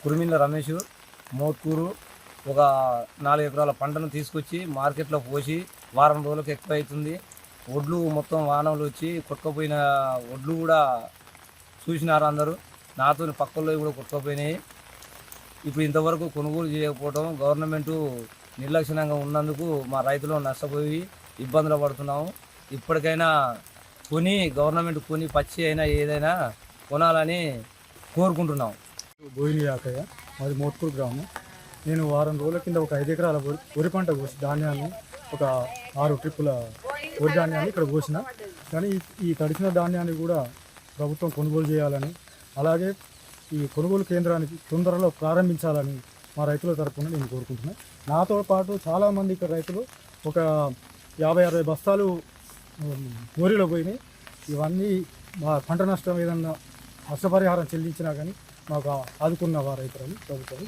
కురిమిల్ల రమేష్ మోత్కూరు ఒక 4 ఎకరాల పంటను తీసుకొచ్చి మార్కెట్లో పోసి వారం రోజులకు ఎక్కువ అవుతుంది. ఒడ్లు మొత్తం వానలు వచ్చి కొట్టుకుపోయిన ఒడ్లు కూడా చూసినారు అందరూ. నాతో పక్కల్లో కూడా కొట్టుకుపోయినాయి. ఇప్పుడు ఇంతవరకు కొనుగోలు చేయకపోవడం గవర్నమెంటు నిర్లక్ష్యంగా ఉన్నందుకు మా రైతులు నష్టపోయి ఇబ్బందులు పడుతున్నాము. ఇప్పటికైనా గవర్నమెంట్ కొని పచ్చి అయినా ఏదైనా కొనాలని కోరుకుంటున్నాం. బోయిని యాకయ్య, మాది మోత్కూరు గ్రామం. నేను వారం రోజుల కింద ఒక 5 ఎకరాల వరి పంట కోసి ధాన్యాన్ని ఒక 6 ట్రిప్పుల వరి ధాన్యాన్ని ఇక్కడ కోసిన. కానీ ఈ తడిసిన ధాన్యాన్ని కూడా ప్రభుత్వం కొనుగోలు చేయాలని, అలాగే ఈ కొనుగోలు కేంద్రానికి తొందరలో ప్రారంభించాలని మా రైతుల తరఫున నేను కోరుకుంటున్నాను. నాతో పాటు చాలామంది ఇక్కడ రైతులు ఒక 50-60 బస్తాలు వరిలో పోయినాయి. ఇవన్నీ మా పంట నష్టం ఏదన్నా నష్టపరిహారం చెల్లించినా కానీ మాకు ఆదుకున్న రైతులని ప్రభుత్వం